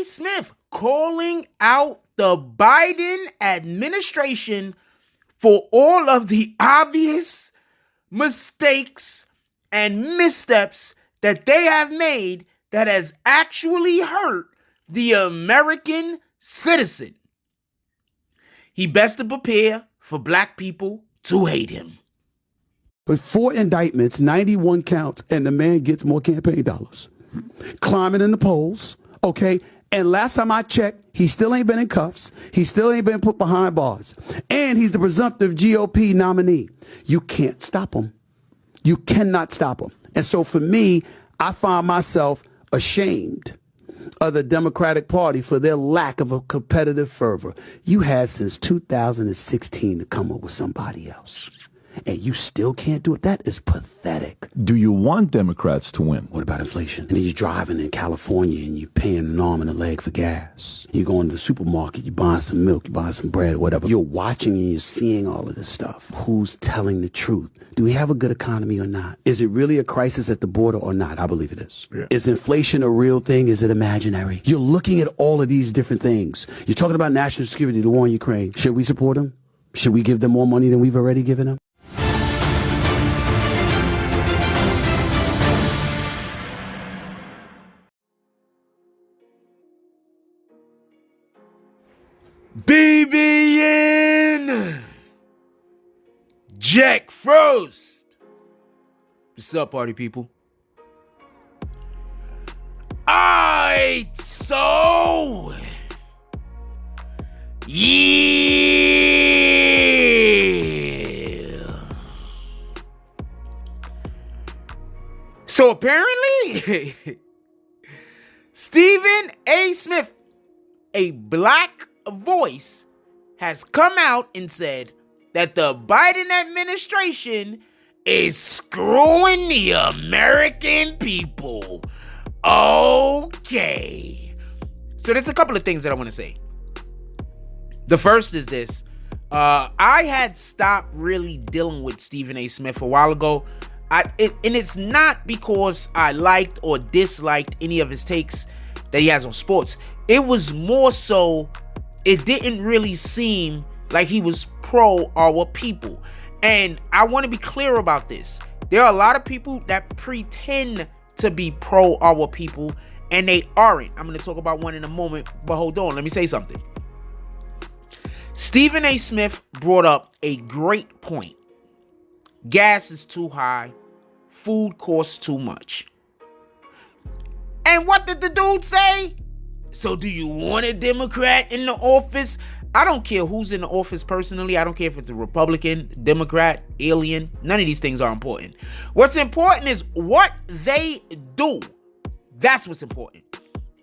A. Smith calling out the Biden administration for all of the obvious mistakes and missteps that they have made that has actually hurt the American citizen. He best to prepare for black people to hate him. But 4 indictments, 91 counts, and the man gets more campaign dollars. Climbing in the polls, okay? And last time I checked, he still ain't been in cuffs. He still ain't been put behind bars. And he's the presumptive GOP nominee. You can't stop him. You cannot stop him. And so for me, I find myself ashamed of the Democratic Party for their lack of a competitive fervor. You had since 2016 to come up with somebody else. And you still can't do it. That is pathetic. Do you want Democrats to win? What about inflation? And then you're driving in California and you're paying an arm and a leg for gas. You're going to the supermarket, you're buying some milk, you're buying some bread, whatever. You're watching and you're seeing all of this stuff. Who's telling the truth? Do we have a good economy or not? Is it really a crisis at the border or not? I believe it is. Yeah. Is inflation a real thing? Is it imaginary? You're looking at all of these different things. You're talking about national security, the war in Ukraine. Should we support them? Should we give them more money than we've already given them? BBN Jack Frost. What's up, party people? Alright, so yeah. So apparently, Stephen A. Smith, a black voice, has come out and said that the Biden administration is screwing the American people. Okay. So there's a couple of things that I want to say. The first is this. I had stopped really dealing with Stephen A. Smith a while ago. And it's not because I liked or disliked any of his takes that he has on sports. It was more so, it didn't really seem like he was pro our people. And I want to be clear about this. There are a lot of people that pretend to be pro our people, and they aren't. I'm going to talk about one in a moment, but hold on. Let me say something. Stephen A. Smith brought up a great point. Gas is too high. Food costs too much. And what did the dude say? So do you want a Democrat in the office? I don't care who's in the office personally. I don't care if it's a Republican, Democrat, alien. None of these things are important. What's important is what they do. That's what's important.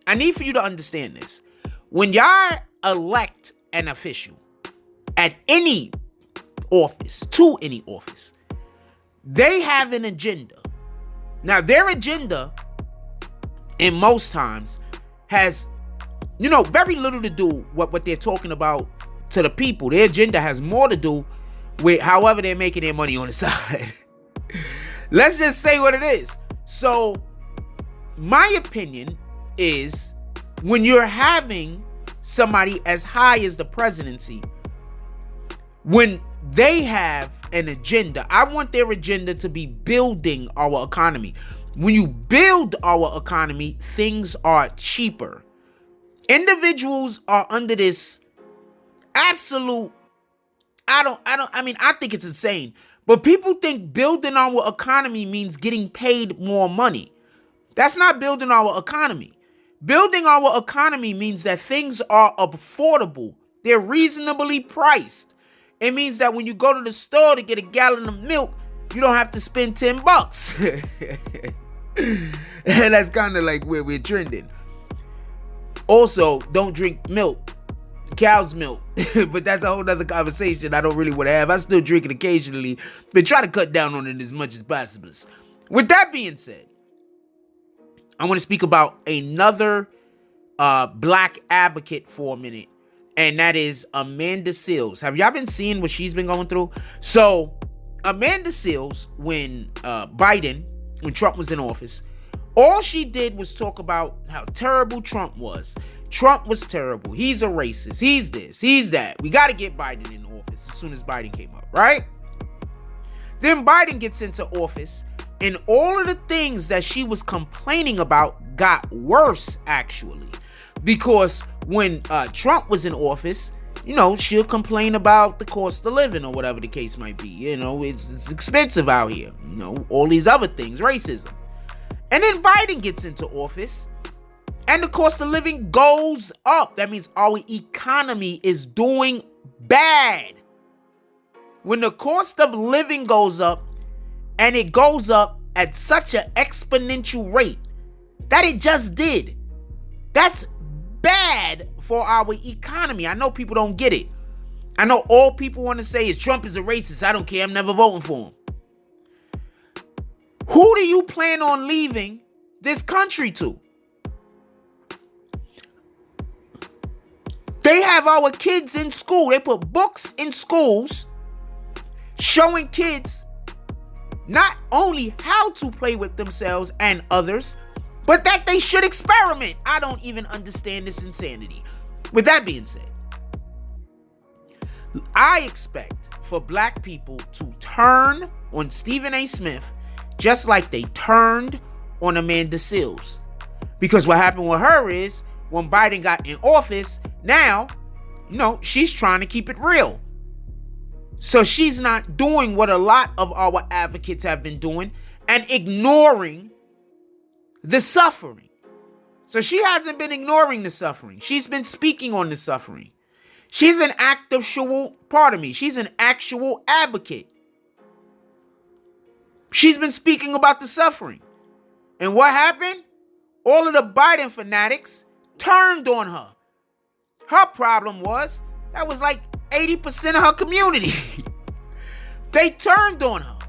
I need for you to understand this. When y'all elect an official at any office, to any office, they have an agenda. Now, their agenda, in most times, has very little to do with what they're talking about to the people. Their agenda has more to do with however they're making their money on the side. Let's just say what it is. So, my opinion is, when you're having somebody as high as the presidency, when they have an agenda, I want their agenda to be building our economy. When you build our economy, things are cheaper. Individuals are under this absolute, I think it's insane. But people think building our economy means getting paid more money. That's not building our economy. Building our economy means that things are affordable. They're reasonably priced. It means that when you go to the store to get a gallon of milk, you don't have to spend $10. And that's kind of like where we're trending. Also, don't drink milk, cow's milk. But that's a whole nother conversation I don't really want to have. I still drink it occasionally, but try to cut down on it as much as possible. With that being said, I want to speak about another black advocate for a minute, and that is Amanda Seales. Have y'all been seeing what she's been going through? So, Amanda Seales, when Trump was in office, All she did was talk about how terrible Trump was. Trump was terrible. He's a racist. He's this. He's that. We got to get Biden in office as soon as Biden came up, right? Then Biden gets into office, and all of the things that she was complaining about got worse, actually. Because when Trump was in office, she'll complain about the cost of living or whatever the case might be. It's expensive out here. All these other things, racism. And then Biden gets into office, and the cost of living goes up. That means our economy is doing bad. When the cost of living goes up, and it goes up at such an exponential rate that it just did, that's bad for our economy. I know people don't get it. I know all people want to say is Trump is a racist. I don't care. I'm never voting for him. Who do you plan on leaving this country to? They have our kids in school. They put books in schools showing kids not only how to play with themselves and others, but that they should experiment. I don't even understand this insanity. With that being said, I expect for black people to turn on Stephen A. Smith just like they turned on Amanda Seales. Because what happened with her is, when Biden got in office, now, she's trying to keep it real. So she's not doing what a lot of our advocates have been doing and ignoring the suffering. So she hasn't been ignoring the suffering. She's been speaking on the suffering. She's an she's an actual advocate. She's been speaking about the suffering. And what happened? All of the Biden fanatics turned on her. Her problem was, that was like 80% of her community. They turned on her.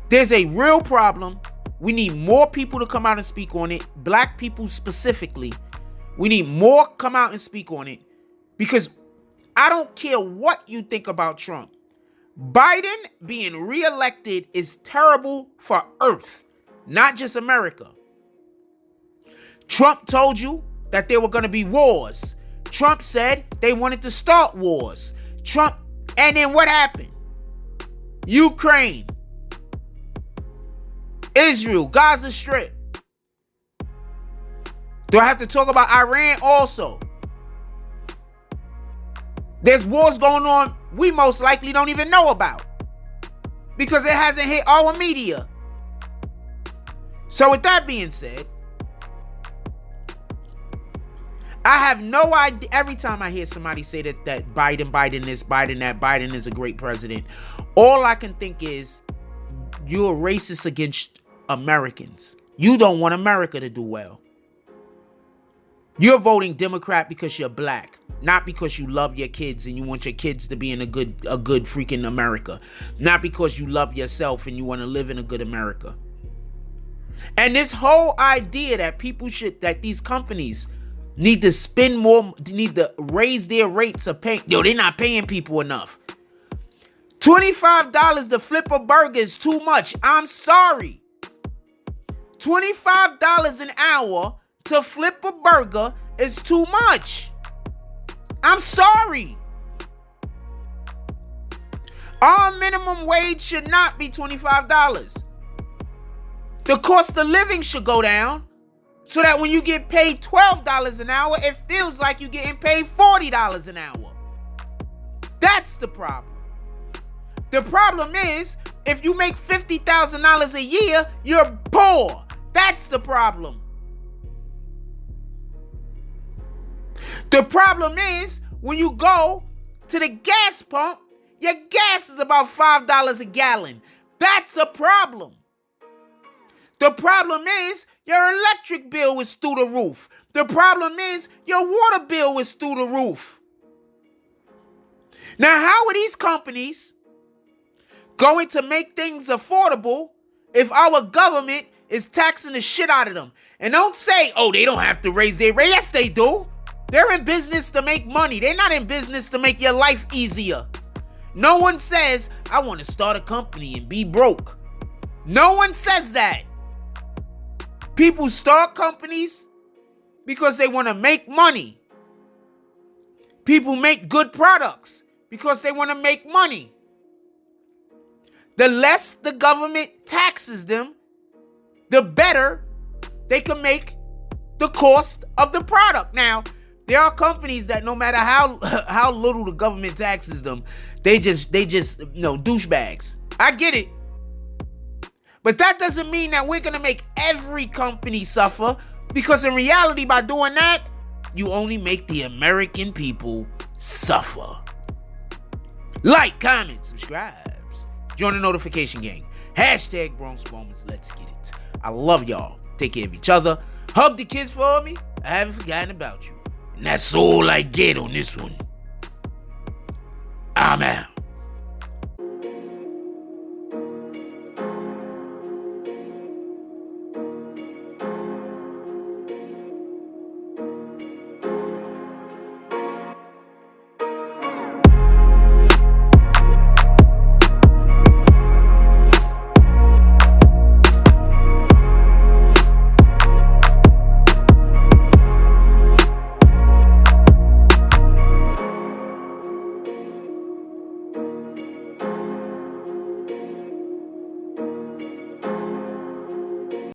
There's a real problem. We need more people to come out and speak on it. Black people specifically. We need more come out and speak on it. Because I don't care what you think about Trump. Biden being reelected is terrible for Earth, not just America. Trump told you that there were going to be wars. Trump said they wanted to start wars. And then what happened? Ukraine, Israel, Gaza Strip. Do I have to talk about Iran also? There's wars going on we most likely don't even know about because it hasn't hit our media. So with that being said, I have no idea. Every time I hear somebody say that Biden this, Biden that, Biden is a great president, all I can think is you're racist against Americans. You don't want America to do well. You're voting Democrat because you're black, not because you love your kids and you want your kids to be in a good freaking America. Not because you love yourself and you want to live in a good America. And this whole idea that that these companies need to spend more, need to raise their rates of paying. They're not paying people enough. $25 to flip a burger is too much. I'm sorry. $25 an hour to flip a burger is too much. I'm sorry. Our minimum wage should not be $25. The cost of living should go down so that when you get paid $12 an hour, it feels like you're getting paid $40 an hour. That's the problem. The problem is, if you make $50,000 a year, you're poor. That's the problem. The problem is, when you go to the gas pump, your gas is about $5 a gallon. That's a problem. The problem is, your electric bill is through the roof. The problem is, your water bill is through the roof. Now, how are these companies going to make things affordable if our government is taxing the shit out of them? And don't say, oh, they don't have to raise their rate. Yes, they do. They're in business to make money. They're not in business to make your life easier. No one says, I want to start a company and be broke. No one says that. People start companies because they want to make money. People make good products because they want to make money. The less the government taxes them, the better they can make the cost of the product. Now, there are companies that no matter how little the government taxes them, they just douchebags. I get it. But that doesn't mean that we're going to make every company suffer, because in reality, by doing that, you only make the American people suffer. Like, comment, subscribe. Join the notification gang. Hashtag Bronx Moments. Let's get it. I love y'all. Take care of each other. Hug the kids for me. I haven't forgotten about you. And that's all I get on this one. I'm out.